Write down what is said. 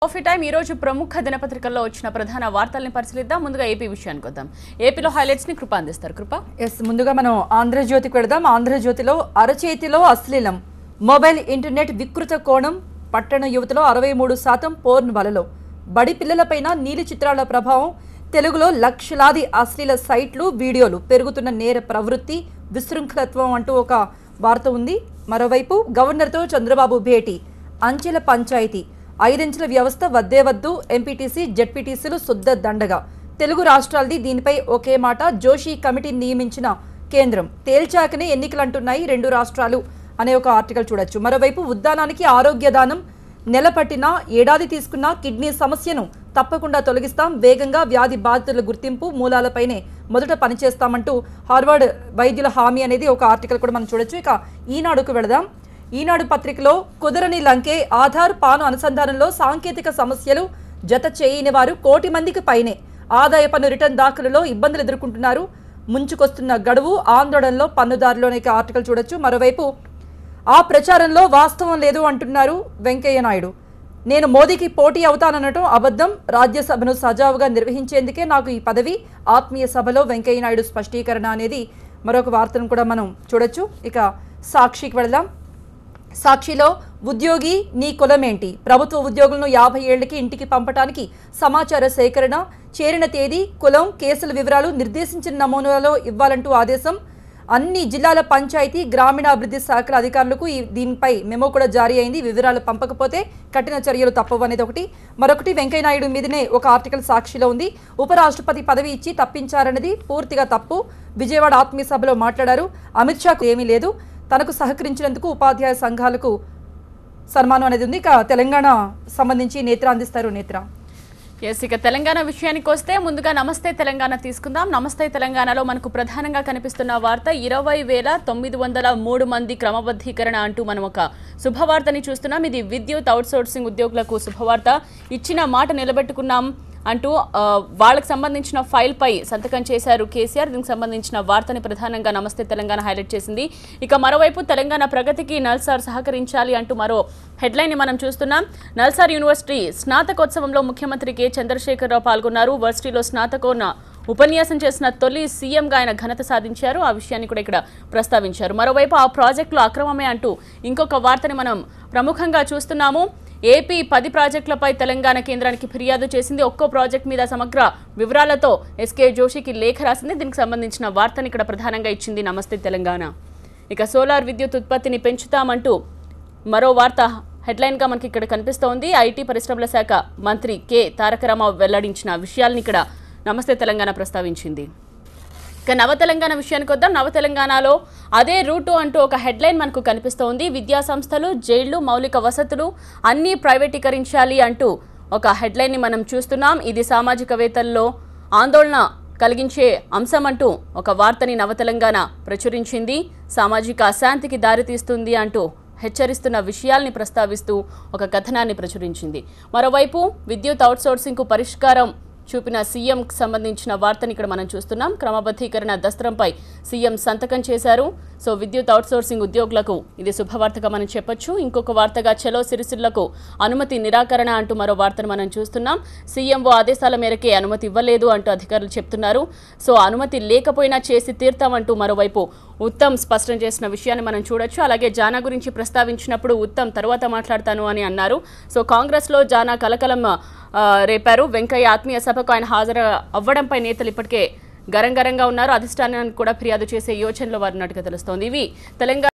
Coffee time ఈ రోజు ప్రముఖ దినపత్రికల్లో వచ్చిన ప్రధాన వార్తల్ని పరిశీలిద్దాం. ముందుగా ఏపీ విషయానికి వద్దాం. ఏపీలో హైలైట్స్ ని కృప అందిస్తారు. కృప. ముందుగా మనం ఆంధ్రజ్యోతికి వెళదాం. ఆంధ్రజ్యోతిలో అరచేతిలో అశ్లీలం, మొబైల్ ఇంటర్నెట్ వికృత కోణం, పట్టణ యువతలో 63% పోర్న్ వలలో, బడి పిల్లలపైన నీలి చిత్రాల ప్రభావం, తెలుగులో లక్షలాది అశ్లీల సైట్లు వీడియోలు, పెరుగుతున్న నేర ప్రవృత్తి, విశృంఖలత్వం అంటూ ఒక వార్త ఉంది. మరోవైపు గవర్నర్తో చంద్రబాబు భేటీ, అంచెల పంచాయతీ, 5 అంచెల వ్యవస్థ వద్దే వద్దు, ఎంపీటీసీ జెడ్పీటీసీలు శుద్ధ దండగా, తెలుగు రాష్ట్రాలది దీనిపై ఒకే మాట, జోషి కమిటీ నియమించిన కేంద్రం, తేల్చాకనే ఎన్నికలంటున్నాయి 2 రాష్ట్రాలు అనే ఒక ఆర్టికల్ చూడొచ్చు. మరోవైపు ఉద్దానానికి ఆరోగ్య దానం, నెల పట్టినా ఏడాది తీసుకున్న కిడ్నీ సమస్యను తప్పకుండా తొలగిస్తాం, వేగంగా వ్యాధి బాధితుల గుర్తింపు మూలాలపైనే మొదట పనిచేస్తామంటూ హార్వర్డ్ వైద్యుల హామీ అనేది ఒక ఆర్టికల్ కూడా మనం చూడొచ్చు. ఇక ఈనాడుకు వెళదాం. ఈనాడు పత్రికలో కుదరని లంకే, ఆధార్ పాను అనుసంధానంలో సాంకేతిక సమస్యలు, జత చేయని వారు 1 కోటి మందికి పైనే, ఆదాయ పన్ను రిటర్న్ దాఖలులో ఇబ్బందులు ఎదుర్కొంటున్నారు, ముంచుకొస్తున్న గడువు, ఆందోళనలో పన్నుదారులోని ఆర్టికల్ చూడొచ్చు. మరోవైపు ఆ ప్రచారంలో వాస్తవం లేదు అంటున్నారు వెంకయ్య నాయుడు. నేను మోదీకి పోటీ అవుతాననటం అబద్ధం, రాజ్యసభను సజావుగా నిర్వహించేందుకే నాకు ఈ పదవి, ఆత్మీయ సభలో వెంకయ్య నాయుడు స్పష్టీకరణ అనేది మరొక వార్తను కూడా మనం చూడొచ్చు. ఇక సాక్షికి వెళదాం. సాక్షిలో ఉద్యోగి నీ కులమేంటి, ప్రభుత్వ ఉద్యోగులను 50 ఏళ్లకి ఇంటికి పంపటానికి సమాచార సేకరణ, చేరిన తేదీ, కులం, కేసుల వివరాలు నిర్దేశించిన నమూనాలో ఇవ్వాలంటూ ఆదేశం, అన్ని జిల్లాల పంచాయతీ గ్రామీణాభివృద్ధి శాఖల అధికారులకు దీనిపై మెమో కూడా జారీ అయింది, వివరాలు పంపకపోతే కఠిన చర్యలు తప్పవు అనేది ఒకటి. మరొకటి వెంకయ్యనాయుడు మీదనే ఒక ఆర్టికల్ సాక్షిలో ఉంది. ఉపరాష్ట్రపతి పదవి ఇచ్చి తప్పించారన్నది పూర్తిగా తప్పు, విజయవాడ ఆత్మీయ సభలో మాట్లాడారు, అమిత్ షాకు ఏమీ లేదు, తనకు సహకరించినందుకు ఉపాధ్యాయ సంఘాలకు సన్మానం అనేది ఉంది. ఇక తెలంగాణ సంబంధించి నేత్ర అందిస్తారు. నేత్ర. ఇక తెలంగాణ విషయానికి వస్తే ముందుగా నమస్తే తెలంగాణ తీసుకుందాం. నమస్తే తెలంగాణలో మనకు ప్రధానంగా కనిపిస్తున్న వార్త 20,903 మంది క్రమబద్ధీకరణ అంటూ మనం ఒక శుభవార్తని చూస్తున్నాం. ఇది విద్యుత్ అవుట్సోర్సింగ్ ఉద్యోగులకు శుభవార్త. ఇచ్చిన మాట నిలబెట్టుకున్నాం అంటూ వాళ్ళకి సంబంధించిన ఫైల్ పై సంతకం చేశారు కేసీఆర్. దీనికి సంబంధించిన వార్తని ప్రధానంగా నమస్తే తెలంగాణ హైలైట్ చేసింది. ఇక మరోవైపు తెలంగాణ ప్రగతికి నల్సార్ సహకరించాలి అంటూ మరో హెడ్లైన్ ని మనం చూస్తున్నాం. నల్సార్ యూనివర్సిటీ స్నాతకోత్సవంలో ముఖ్యమంత్రి కె చంద్రశేఖరరావు పాల్గొన్నారు. వర్సిటీలో స్నాతకోన్న ఉపన్యాసం చేసిన తొలి సీఎంగా ఆయన ఘనత సాధించారు. ఆ విషయాన్ని కూడా ఇక్కడ ప్రస్తావించారు. మరోవైపు ఆ ప్రాజెక్టులు అక్రమమే అంటూ ఇంకొక వార్తని మనం ప్రముఖంగా చూస్తున్నాము. ఏపీ 10 ప్రాజెక్టులపై తెలంగాణ కేంద్రానికి ఫిర్యాదు చేసింది. ఒక్కో ప్రాజెక్ట్ మీద సమగ్ర వివరాలతో ఎస్కే జోషికి లేఖ రాసింది. దీనికి సంబంధించిన వార్తని ఇక్కడ ప్రధానంగా ఇచ్చింది నమస్తే తెలంగాణ. ఇక సోలార్ విద్యుత్ ఉత్పత్తిని పెంచుతామంటూ మరో వార్త హెడ్లైన్గా మనకి ఇక్కడ కనిపిస్తోంది. ఐటీ పరిశ్రమల శాఖ మంత్రి కె తారక రామారావు వెల్లడించిన విషయాల్ని ఇక్కడ నమస్తే తెలంగాణ ప్రస్తావించింది. ఇక నవ తెలంగాణ విషయానికి వద్దాం. నవ తెలంగాణలో అదే రూటు అంటూ ఒక హెడ్లైన్ మనకు కనిపిస్తోంది. విద్యా సంస్థలు, జైళ్లు, మౌలిక వసతులు అన్నీ ప్రైవేటీకరించాలి అంటూ ఒక హెడ్లైన్ని మనం చూస్తున్నాం. ఇది సామాజికవేత్తల్లో ఆందోళన కలిగించే అంశం అంటూ ఒక వార్తని నవ తెలంగాణ ప్రచురించింది. సామాజిక అశాంతికి దారితీస్తుంది అంటూ హెచ్చరిస్తున్న విషయాల్ని ప్రస్తావిస్తూ ఒక కథనాన్ని ప్రచురించింది. మరోవైపు విద్యుత్ అవుట్సోర్సింగ్కు పరిష్కారం చూపిన సీఎంకి సంబంధించిన వార్తని ఇక్కడ మనం చూస్తున్నాం. క్రమబద్ధీకరణ దస్త్రంపై సీఎం సంతకం చేశారు. సో విద్యుత్ అవుట్సోర్సింగ్ ఉద్యోగులకు ఇది శుభవార్తగా మనం చెప్పొచ్చు. ఇంకొక వార్తగా చలో సిరిసిల్లకు అనుమతి నిరాకరణ అంటూ మరో వార్తను మనం చూస్తున్నాం. సీఎంఓ ఆదేశాల మేరకే అనుమతి ఇవ్వలేదు అంటూ అధికారులు చెప్తున్నారు. సో అనుమతి లేకపోయినా చేసి తీర్తామంటూ మరోవైపు ఉత్తమ్ స్పష్టం చేసిన విషయాన్ని మనం చూడొచ్చు. అలాగే జానా గురించి ప్రస్తావించినప్పుడు ఉత్తమ్ తర్వాత మాట్లాడతాను అని అన్నారు. సో కాంగ్రెస్లో జానా కలకలం రేపారు. వెంకయ్య ఆత్మీయ సభకు ఆయన హాజరు అవ్వడంపై నేతలు ఇప్పటికే గరంగరంగా ఉన్నారు. అధిష్టానానికి కూడా ఫిర్యాదు చేసే యోచనలో వారు ఉన్నట్టుగా తెలుస్తోంది. ఇవి తెలంగాణ